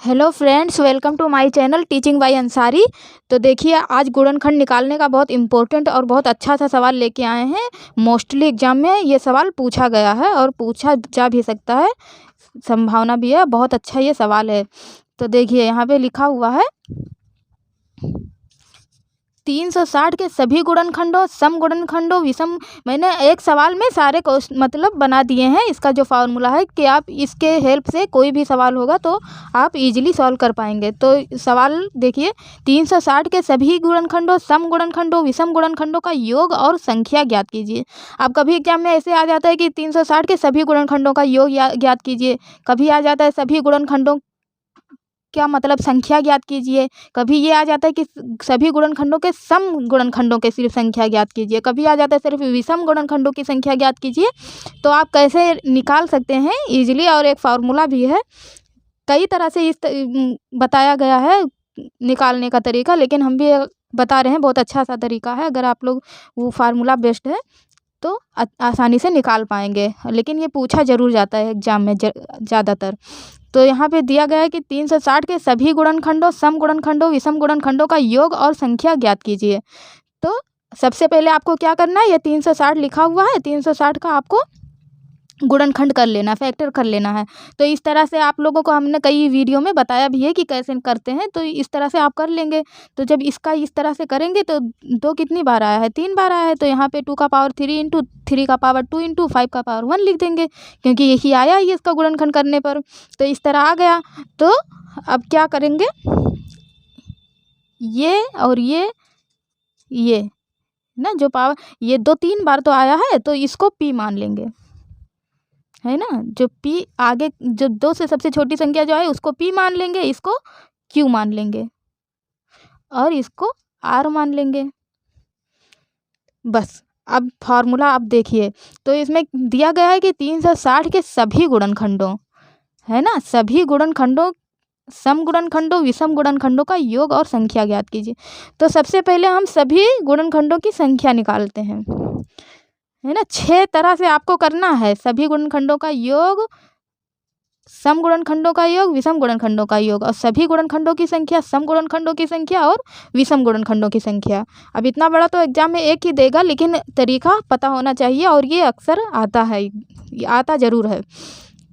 Hello friends, welcome to my channel teaching by Ansari. तो देखिए, आज गुणनखंड निकालने का बहुत इंपॉर्टेंट और बहुत अच्छा सा सवाल लेके आए हैं। मोस्टली एग्जाम में ये सवाल पूछा गया है और पूछा जा भी सकता है, संभावना भी है। बहुत अच्छा ये सवाल है। तो देखिए, यहाँ पे लिखा हुआ है 360 के सभी गुणनखंडों, सम गुणनखंडों, विषम। मैंने एक सवाल में सारे मतलब बना दिए हैं। इसका जो फार्मूला है कि आप इसके हेल्प से कोई भी सवाल होगा तो आप इजीली सॉल्व कर पाएंगे। तो सवाल देखिए, 360 के सभी गुणनखंडों, सम गुणनखंडों, विषम गुणनखंडों का योग और संख्या ज्ञात कीजिए। अब कभी एग्जाम में ऐसे आ जाता है कि 360 के सभी गुणनखंडों का योग ज्ञात कीजिए, कभी आ जाता है सभी गुणनखंडों क्या मतलब संख्या ज्ञात कीजिए, कभी ये आ जाता है कि सभी गुणनखंडों के सम गुणनखंडों के सिर्फ संख्या ज्ञात कीजिए, कभी आ जाता है सिर्फ विषम गुणनखंडों की संख्या ज्ञात कीजिए। तो आप कैसे निकाल सकते हैं इजीली, और एक फार्मूला भी है। कई तरह से बताया गया है निकालने का तरीका, लेकिन हम भी बता रहे हैं, बहुत अच्छा सा तरीका है। अगर आप लोग वो फार्मूला बेस्ड है तो आसानी से निकाल पाएंगे, लेकिन ये पूछा ज़रूर जाता है एग्जाम में ज़्यादातर। तो यहाँ पे दिया गया है कि 360 के सभी गुणनखंडों, सम गुणनखंडों, विषम गुणनखंडों का योग और संख्या ज्ञात कीजिए। तो सबसे पहले आपको क्या करना है, ये 360 लिखा हुआ है, 360 का आपको गुणनखंड कर लेना, फैक्टर कर लेना है। तो इस तरह से आप लोगों को हमने कई वीडियो में बताया भी है कि कैसे करते हैं, तो इस तरह से आप कर लेंगे। तो जब इसका इस तरह से करेंगे तो दो कितनी बार आया है, 3 बार आया है। तो यहाँ पे 2 का पावर 3 इंटू 3 का पावर 2 इंटू 5 का पावर 1 लिख देंगे, क्योंकि यही आया ही इसका गुणनखंड करने पर। तो इस तरह आ गया। तो अब क्या करेंगे, ये और ये ना जो पावर, ये 2-3 बार तो आया है, तो इसको पी मान लेंगे, है ना। जो पी आगे, जो 2 से सबसे छोटी संख्या जो है उसको पी मान लेंगे, इसको क्यू मान लेंगे और इसको आर मान लेंगे। बस अब फार्मूला आप देखिए, तो इसमें दिया गया है कि 360 के सभी गुणनखंडों, है ना, सभी गुणनखंडों, सम गुणनखंडों, विषम गुणनखंडों का योग और संख्या ज्ञात कीजिए। तो सबसे पहले हम सभी गुणनखंडों की संख्या निकालते हैं, है ना। 6 तरह से आपको करना है, सभी गुणनखंडों का योग, सम गुणनखंडों का योग, विषम गुणनखंडों का योग, और सभी गुणनखंडों की संख्या, सम गुणनखंडों की संख्या और विषम गुणनखंडों की संख्या। अब इतना बड़ा तो एग्जाम में एक ही देगा, लेकिन तरीका पता होना चाहिए, और ये अक्सर आता है, आता ज़रूर है।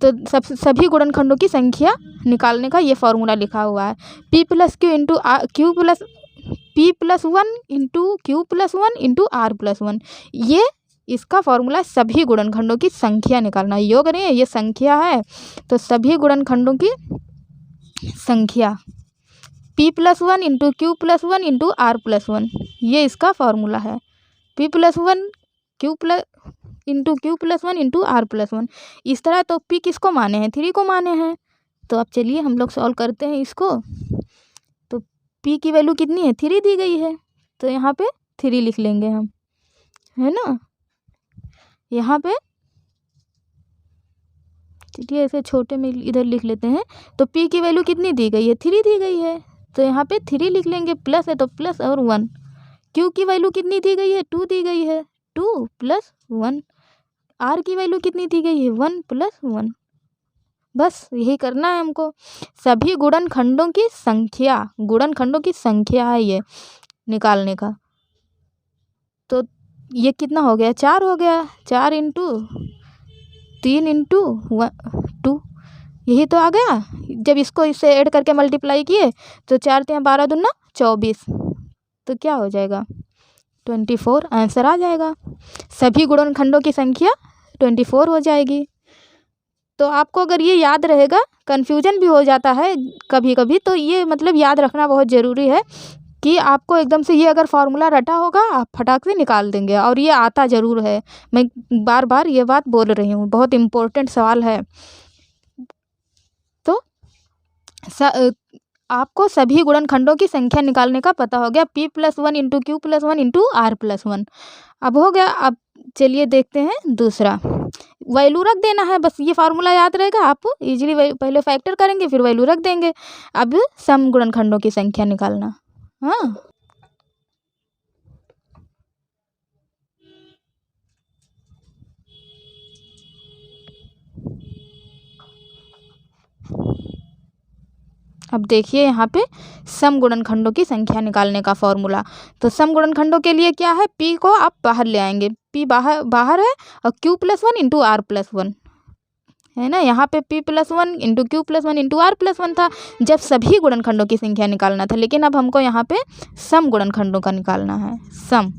तो सभी गुणनखंडों की संख्या निकालने का ये फॉर्मूला लिखा हुआ है, P plus Q into Q plus P plus 1 into Q plus 1 into R plus 1। ये इसका फॉर्मूला सभी गुणनखंडों की संख्या निकालना, योग नहीं है, ये संख्या है। तो सभी गुणनखंडों की संख्या p plus 1 into Q plus 1 into R plus 1, ये इसका फॉर्मूला है। p plus 1 Q plus into Q plus 1 into R plus 1। इस तरह तो p किसको माने हैं, 3 को माने हैं। तो अब चलिए हम लोग सॉल्व करते हैं इसको। तो p की वैल्यू कितनी है, 3 दी गई है, तो यहाँ पे 3 लिख लेंगे हम, है ना। यहाँ पे चलिए ऐसे छोटे में इधर लिख लेते हैं। तो p की वैल्यू कितनी दी गई है, 3 दी गई है, तो यहाँ पे 3 लिख लेंगे, प्लस है तो प्लस और 1। q की वैल्यू कितनी दी गई है, 2 दी गई है, 2 प्लस 1। r की वैल्यू कितनी दी गई है, 1 प्लस 1। बस यही करना है हमको, सभी गुणनखंडों की संख्या, गुणनखंडों की संख्या है ये निकालने का। तो ये कितना हो गया, 4 हो गया, 4 इंटू 3 इंटू 2, यही तो आ गया। जब इसको इससे ऐड करके मल्टीप्लाई किए तो 4 3 12 दूना 24, तो क्या हो जाएगा, 24 आंसर आ जाएगा। सभी गुणनखंडों की संख्या 24 हो जाएगी। तो आपको अगर ये याद रहेगा, कन्फ्यूजन भी हो जाता है कभी कभी, तो ये मतलब याद रखना बहुत ज़रूरी है कि आपको एकदम से ये अगर फार्मूला रटा होगा आप फटाक से निकाल देंगे, और ये आता ज़रूर है। मैं बार बार ये बात बोल रही हूँ, बहुत इम्पोर्टेंट सवाल है। तो आपको सभी गुणनखंडों की संख्या निकालने का पता हो गया, p plus 1 into Q plus 1 into R plus 1। अब हो गया। अब चलिए देखते हैं दूसरा, वैल्यू रख देना है, बस ये फार्मूला याद रहेगा, आप इजीली पहले फैक्टर करेंगे फिर वैल्यू रख देंगे। अब सम गुणनखंडों की संख्या निकालना, हाँ। अब देखिए यहाँ पे सम गुणनखंडों की संख्या निकालने का फॉर्मूला। तो सम गुणनखंडों के लिए क्या है, p को आप बाहर ले आएंगे, p बाहर है और q+1 इंटू r+1 है ना। यहाँ पे p+1 into q+1 into r+1 था जब सभी गुणनखंडों की संख्या निकालना था, लेकिन अब हमको यहाँ पे सम गुणनखंडों का निकालना है, सम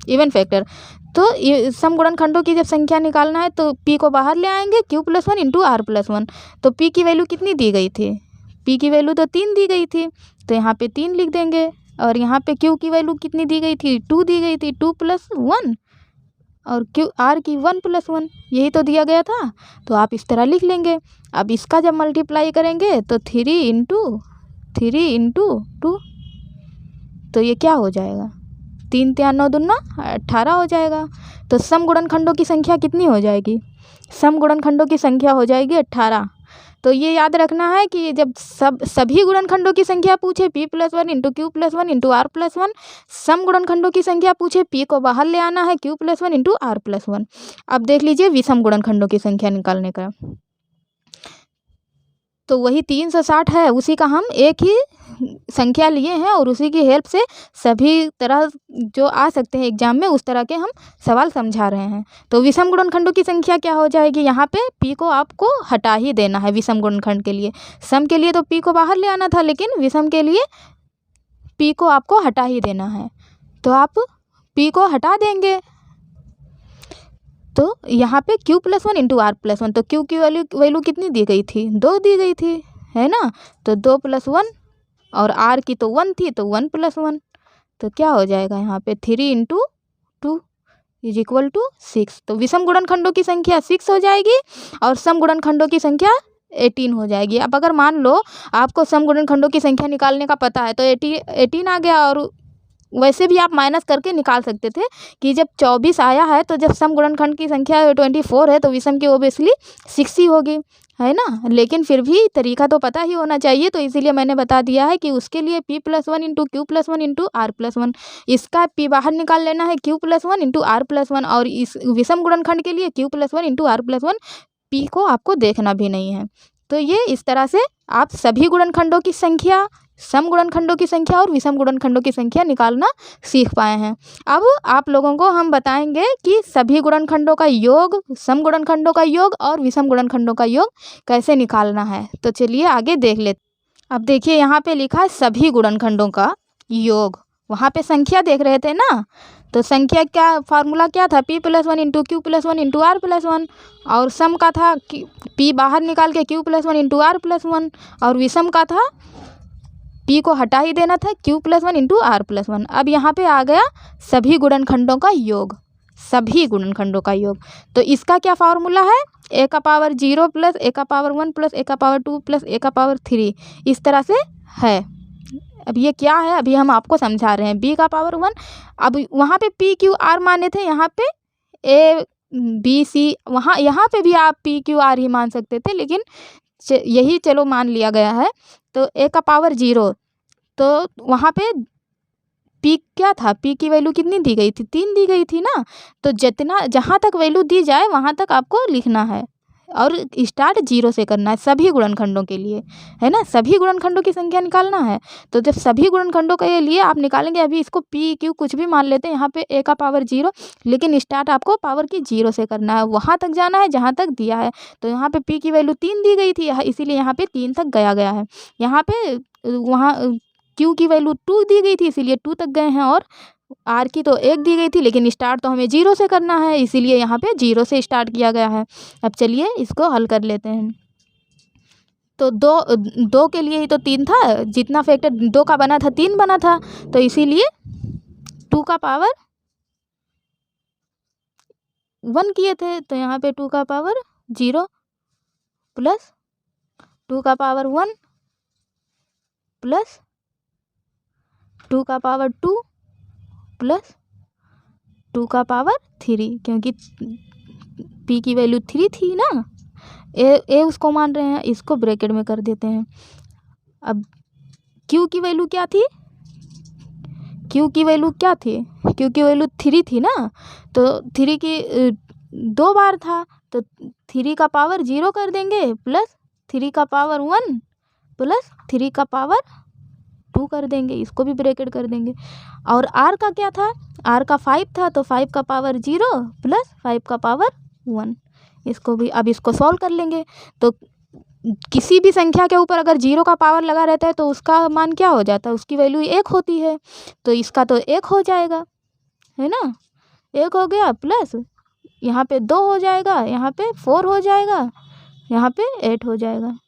इवन फैक्टर। तो सम गुणनखंडों की जब संख्या निकालना है तो p को बाहर ले आएंगे, q+1 इंटू r+1। तो p की वैल्यू कितनी दी गई थी, p की वैल्यू तो 3 दी गई थी, तो यहाँ पे 3 लिख देंगे। और यहाँ पे q की वैल्यू कितनी दी गई थी, 2 दी गई थी, 2+1, और r की 1+1, यही तो दिया गया था, तो आप इस तरह लिख लेंगे। अब इसका जब मल्टीप्लाई करेंगे तो 3 इंटू 2, तो ये क्या हो जाएगा, 3 3 9 2 18 हो जाएगा। तो सम गुणनखंडों की संख्या कितनी हो जाएगी, सम गुणनखंडों की संख्या हो जाएगी 18। तो ये याद रखना है कि जब सभी गुणनखंडों की संख्या पूछे p+1 into q+1 into r+1, सम गुणनखंडों की संख्या पूछे p को बाहर ले आना है, q+1 इंटू r+1। अब देख लीजिए विषम गुणनखंडों की संख्या निकालने का, तो वही 360 है, उसी का हम एक ही संख्या लिए हैं और उसी की हेल्प से सभी तरह जो आ सकते हैं एग्जाम में उस तरह के हम सवाल समझा रहे हैं। तो विषम गुणनखंडों की संख्या क्या हो जाएगी, यहाँ पे p को आपको हटा ही देना है विषम गुणनखंड के लिए। सम के लिए तो p को बाहर ले आना था, लेकिन विषम के लिए p को आपको हटा ही देना है, तो आप p को हटा देंगे। तो यहाँ पे q+1 इंटू r+1, तो q की वैल्यू कितनी दी गई थी, 2 दी गई थी, है ना। तो 2+1, और r की तो 1 थी, तो 1+1, तो क्या हो जाएगा यहाँ पे 3 इंटू 2 इज इक्वल टू 6। तो विषम गुणनखंडों की संख्या 6 हो जाएगी और सम गुणनखंडों की संख्या 18 हो जाएगी। अब अगर मान लो आपको सम गुणनखंडों की संख्या निकालने का पता है तो 18 आ गया, और वैसे भी आप माइनस करके निकाल सकते थे कि जब 24 आया है तो जब सम गुणनखंड की संख्या 24 है तो विषम की ओबियसली 6 ही होगी, है ना। लेकिन फिर भी तरीका तो पता ही होना चाहिए, तो इसीलिए मैंने बता दिया है कि उसके लिए p+1 into q+1 into r+1, इसका p बाहर निकाल लेना है, q+1 इंटू r+1, और इस विषम गुणनखंड के लिए q+1 इंटू r+1, p को आपको देखना भी नहीं है। तो ये इस तरह से आप सभी गुणनखंडों की संख्या, सम गुणनखंडों की संख्या और विषम गुणनखंडों की संख्या निकालना सीख पाए हैं। अब आप लोगों को हम बताएंगे कि सभी गुणनखंडों का योग, सम गुणनखंडों का योग और विषम गुणनखंडों का योग कैसे निकालना है। तो चलिए आगे देख लेते। अब देखिए यहाँ पे लिखा है सभी गुणनखंडों का योग, वहाँ पे संख्या देख रहे थे ना, तो संख्या क्या फार्मूला क्या था, p+1 into q+1 into r+1, और सम का था p बाहर निकाल के q+1 इंटू r+1, और विषम का था p को हटा ही देना था, q+1 इंटू r+1। अब यहाँ पे आ गया सभी गुणनखंडों का योग, सभी गुणनखंडों का योग। तो इसका क्या फार्मूला है, a का पावर 0 प्लस a का पावर 1 प्लस a का पावर 2 प्लस a का पावर 3, इस तरह से है। अब ये क्या है अभी हम आपको समझा रहे हैं, b का पावर 1। अब वहाँ पे p q r माने थे, यहाँ पे a b c, यहाँ पे भी आप p q r ही मान सकते थे, लेकिन यही चलो मान लिया गया है। तो a का पावर 0, तो वहाँ पे p क्या था, p की वैल्यू कितनी दी गई थी, 3 दी गई थी ना। तो जितना जहाँ तक वैल्यू दी जाए वहाँ तक आपको लिखना है, और स्टार्ट 0 से करना है सभी गुणनखंडों के लिए, है ना। सभी गुणनखंडों की संख्या निकालना है, तो जब सभी गुणनखंडों के लिए आप निकालेंगे, अभी इसको p q कुछ भी मान लेते हैं, यहाँ पे a का पावर 0, लेकिन स्टार्ट आपको पावर की 0 से करना है, वहाँ तक जाना है जहाँ तक दिया है। तो यहाँ पे p की वैल्यू 3 दी गई थी, इसीलिए यहाँ पे 3 तक गया है। यहाँ पे वहाँ q की वैल्यू 2 दी गई थी, इसीलिए 2 तक गए हैं, और r की तो 1 दी गई थी, लेकिन स्टार्ट तो हमें 0 से करना है, इसीलिए यहाँ पे 0 से स्टार्ट किया गया है। अब चलिए इसको हल कर लेते हैं। तो दो के लिए ही तो 3 था, जितना फैक्टर 2 का बना था 3 बना था, तो इसीलिए 2 का पावर 1 किए थे, तो यहाँ पे 2 का पावर 0 प्लस 2 का पावर 1 प्लस 2 का पावर 2 प्लस 2 का पावर 3, क्योंकि p की वैल्यू 3 थी ना, a उसको मान रहे हैं, इसको ब्रैकेट में कर देते हैं। अब q की वैल्यू क्या थी, q की वैल्यू क्या थी, q की वैल्यू 3 थी ना, तो 3 की 2 बार था, तो 3 का पावर 0 कर देंगे प्लस 3 का पावर 1 प्लस 3 का पावर 2 कर देंगे, इसको भी ब्रैकेट कर देंगे। और r का क्या था, r का 5 था, तो 5 का पावर 0 प्लस 5 का पावर 1, इसको भी अब इसको सॉल्व कर लेंगे। तो किसी भी संख्या के ऊपर अगर 0 का पावर लगा रहता है तो उसका मान क्या हो जाता है, उसकी वैल्यू 1 होती है। तो इसका तो 1 हो जाएगा, है ना, 1 हो गया, प्लस यहाँ पे 2 हो जाएगा, यहाँ पे 4 हो जाएगा, यहाँ पे 8 हो जाएगा।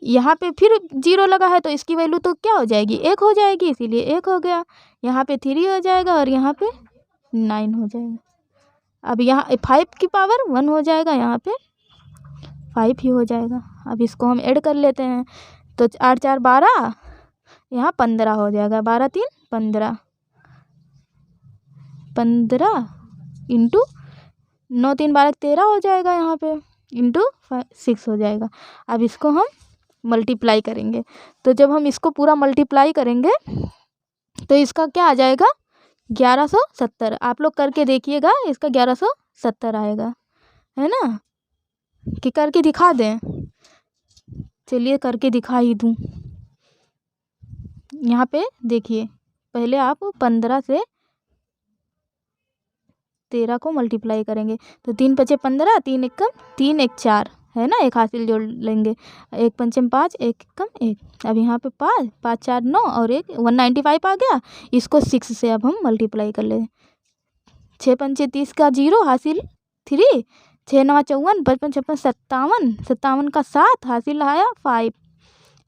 यहाँ पे फिर 0 लगा है तो इसकी वैल्यू तो क्या हो जाएगी, 1 हो जाएगी, इसीलिए 1 हो गया। यहाँ पे 3 हो जाएगा और यहाँ पे 9 हो जाएगा। अब यहाँ 5 की पावर 1 हो जाएगा, यहाँ पे 5 ही हो जाएगा। अब इसको हम ऐड कर लेते हैं, तो 8 4 12, यहाँ 15 हो जाएगा, 12 3 15, 15 इंटू 9 3 12 13 हो जाएगा, यहाँ पे इंटू 6 हो जाएगा। अब इसको हम मल्टीप्लाई करेंगे, तो जब हम इसको पूरा मल्टीप्लाई करेंगे तो इसका क्या आ जाएगा, 1170। आप लोग करके देखिएगा, इसका 1170 आएगा, है ना, कि करके दिखा दें, चलिए करके दिखा ही दूँ। यहाँ पे देखिए, पहले आप 15 से 13 को मल्टीप्लाई करेंगे, तो 3 5 15, 3 1 3 1 4, है ना, एक हासिल जोड़ लेंगे, 1 5 5, 1 कम 1। अब यहाँ पे 5 5 4 9 और 195 आ गया। इसको 6 से अब हम मल्टीप्लाई कर लें, 6 5 30 का 0 हासिल 3, 6 9 54, 55 56 57, 57 का 7 हासिल आया 5,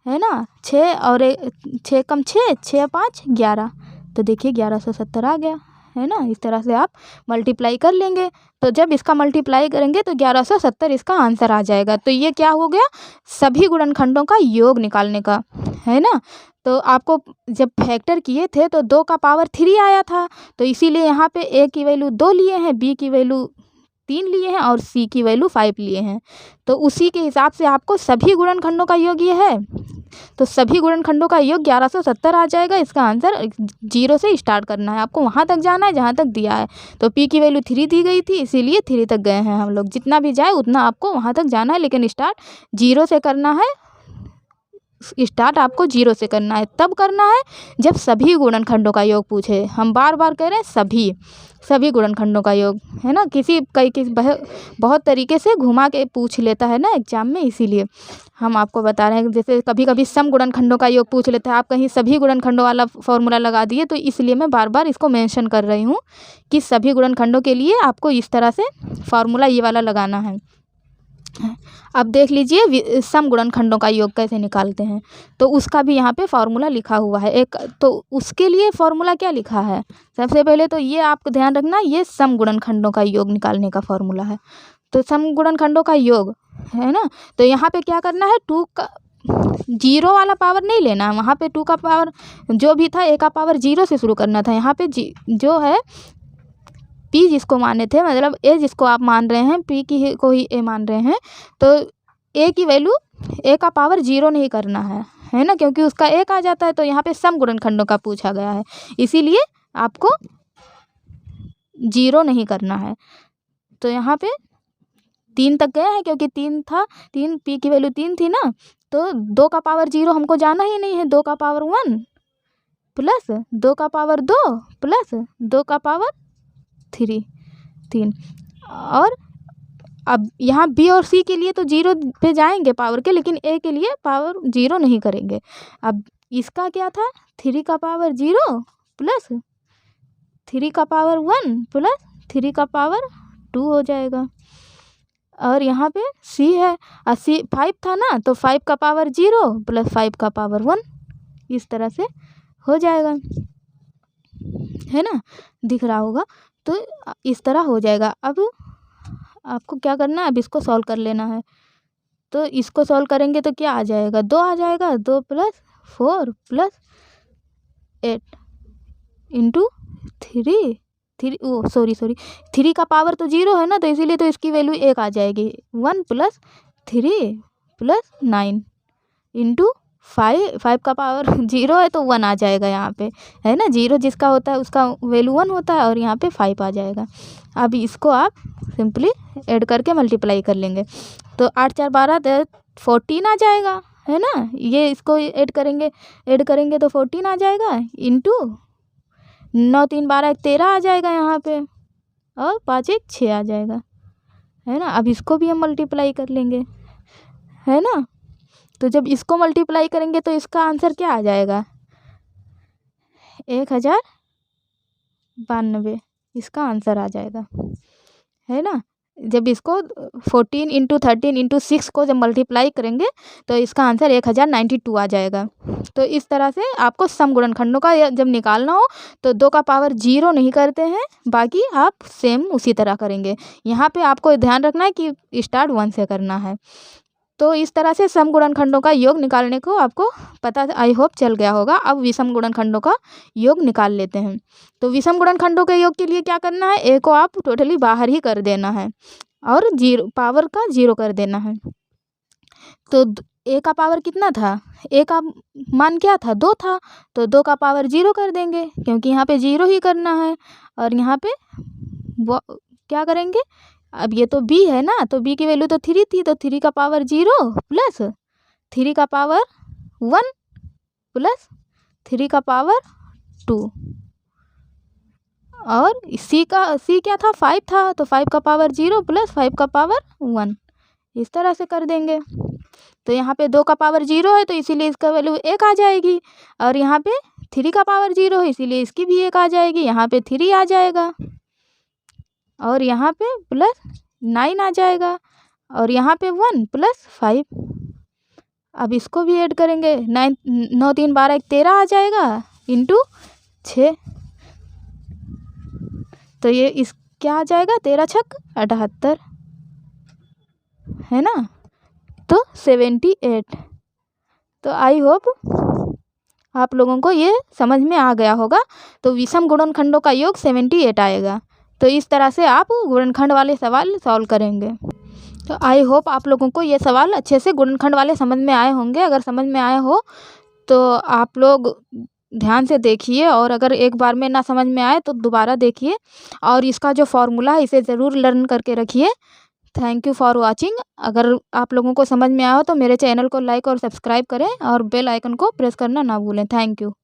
है ना, 6 और 6 कम 6, 6 5 11, तो देखिए 1170 आ गया, है ना। इस तरह से आप मल्टीप्लाई कर लेंगे, तो जब इसका मल्टीप्लाई करेंगे तो 1170 इसका आंसर आ जाएगा। तो ये क्या हो गया, सभी गुणनखंडों का योग निकालने का, है ना। तो आपको जब फैक्टर किए थे तो 2 का पावर 3 आया था, तो इसीलिए यहाँ पे a की वैल्यू 2 लिए हैं, b की वैल्यू 3 लिए हैं और c की वैल्यू 5 लिए हैं। तो उसी के हिसाब से आपको सभी गुणनखंडों का योग ये है, तो सभी गुणनखंडों का योग 1170 आ जाएगा। इसका आंसर 0 से स्टार्ट करना है, आपको वहाँ तक जाना है जहाँ तक दिया है। तो p की वैल्यू 3 दी गई थी, इसीलिए 3 तक गए हैं हम लोग। जितना भी जाए उतना आपको वहाँ तक जाना है, लेकिन स्टार्ट 0 से करना है। स्टार्ट आपको 0 से करना है, तब करना है जब सभी गुणनखंडों का योग पूछे। हम बार बार कह रहे हैं सभी गुणनखंडों का योग, है ना। बहुत तरीके से घुमा के पूछ लेता है ना एग्जाम में, इसीलिए हम आपको बता रहे हैं। जैसे कभी कभी सम गुणनखंडों का योग पूछ लेता है, आप कहीं सभी गुणनखंडों वाला फॉर्मूला लगा दिए, तो इसलिए मैं बार बार इसको मेंशन कर रही हूँ कि सभी गुणनखंडों के लिए आपको इस तरह से फार्मूला ये वाला लगाना है। अब देख लीजिए सम गुणनखंडों का योग कैसे निकालते हैं, तो उसका भी यहाँ पे फार्मूला लिखा हुआ है एक। तो उसके लिए फार्मूला क्या लिखा है, सबसे पहले तो ये आपको ध्यान रखना, ये सम गुणनखंडों का योग निकालने का फार्मूला है। तो सम गुणनखंडों का योग है ना, तो यहाँ पे क्या करना है, 2 का 0 वाला पावर नहीं लेना है, वहाँ पे 2 का पावर जो भी था a का पावर 0 से शुरू करना था। यहाँ पे जो है p जिसको माने थे, मतलब a जिसको आप मान रहे हैं, p की को ही a मान रहे हैं, तो a की वैल्यू a का पावर 0 नहीं करना है ना, क्योंकि उसका 1 आ जाता है। तो यहाँ पे सम गुणनखंडों का पूछा गया है, इसीलिए आपको 0 नहीं करना है। तो यहाँ पे 3 तक गया है, क्योंकि 3 था, 3 p की वैल्यू 3 थी ना, तो 2 का पावर 0 हमको जाना ही नहीं है। 2 का पावर 1 प्लस 2 का पावर 2 प्लस 2 का पावर 3। और अब यहाँ b और c के लिए तो 0 पे जाएंगे पावर के, लेकिन a के लिए पावर 0 नहीं करेंगे। अब इसका क्या था, 3 का पावर 0 प्लस 3 का पावर 1 प्लस 3 का पावर 2 हो जाएगा। और यहाँ पे c है, 5 था ना, तो 5 का पावर 0 प्लस 5 का पावर 1, इस तरह से हो जाएगा, है ना, दिख रहा होगा। तो इस तरह हो जाएगा। अब आपको क्या करना है, अब इसको सॉल्व कर लेना है। तो इसको सॉल्व करेंगे तो क्या आ जाएगा, 2 आ जाएगा, 2 प्लस 4 प्लस 8 इंटू 3 का पावर तो 0 है ना, तो इसीलिए तो इसकी वैल्यू 1 आ जाएगी। 1 प्लस 3 प्लस 9 इंटू 5 का पावर 0 है तो 1 आ जाएगा यहाँ पे, है ना। 0 जिसका होता है उसका वैल्यू 1 होता है, और यहाँ पे 5 आ जाएगा। अब इसको आप सिंपली ऐड करके मल्टीप्लाई कर लेंगे, तो 8 4 12 14 आ जाएगा, है ना। ये इसको ऐड करेंगे तो 14 आ जाएगा, इंटू 9 3 12 13 आ जाएगा यहाँ पे, और 5 1 6 आ जाएगा, है ना। अब इसको भी हम मल्टीप्लाई कर लेंगे, है ना। तो जब इसको मल्टीप्लाई करेंगे तो इसका आंसर क्या आ जाएगा, 1092 इसका आंसर आ जाएगा, है ना। जब इसको 14 इंटू 13 इंटू 6 को जब मल्टीप्लाई करेंगे तो इसका आंसर 1092 आ जाएगा। तो इस तरह से आपको सम गुणनखंडों का जब निकालना हो तो 2 का पावर 0 नहीं करते हैं, बाकी आप सेम उसी तरह करेंगे। यहाँ पे आपको ध्यान रखना है कि स्टार्ट 1 से करना है। तो इस तरह से सम गुणनखंडों का योग निकालने को आपको पता, आई होप चल गया होगा। अब विषम गुणनखंडों का योग निकाल लेते हैं। तो विषम गुणनखंडों के योग के लिए क्या करना है, ए को आप टोटली बाहर ही कर देना है और जीरो पावर का 0 कर देना है। तो ए का पावर कितना था, ए का मान क्या था, 2 था, तो 2 का पावर 0 कर देंगे क्योंकि यहाँ पे 0 ही करना है। और यहाँ पे वो क्या करेंगे, अब ये तो b है ना, तो b की वैल्यू तो 3 थी, तो 3 का पावर 0 प्लस 3 का पावर 1 प्लस 3 का पावर 2, और c क्या था, 5 था, तो 5 का पावर 0 प्लस 5 का पावर 1, इस तरह से कर देंगे। तो यहाँ पे 2 का पावर 0 है तो इसीलिए इसका वैल्यू 1 आ जाएगी, और यहाँ पे 3 का पावर 0 है इसीलिए इसकी भी 1 आ जाएगी, यहाँ पे 3 आ जाएगा, और यहाँ पे प्लस 9 आ जाएगा, और यहाँ पे 1 प्लस 5। अब इसको भी ऐड करेंगे, 9 3 12 13 आ जाएगा इंटू 6, तो ये इस क्या आ जाएगा, 13 छक 78, है ना। तो 78। तो आई होप आप लोगों को ये समझ में आ गया होगा। तो विषम गुणनखंडों का योग 78 आएगा। तो इस तरह से आप गुणनखंड वाले सवाल सॉल्व करेंगे। तो आई होप आप लोगों को ये सवाल अच्छे से गुणनखंड वाले समझ में आए होंगे। अगर समझ में आए हो तो आप लोग ध्यान से देखिए, और अगर एक बार में ना समझ में आए तो दोबारा देखिए, और इसका जो फॉर्मूला है इसे ज़रूर लर्न करके रखिए। Thank you for watching. अगर आप लोगों को समझ में आया हो तो मेरे चैनल को लाइक और सब्सक्राइब करें, और बेल आइकन को प्रेस करना ना भूलें। Thank you.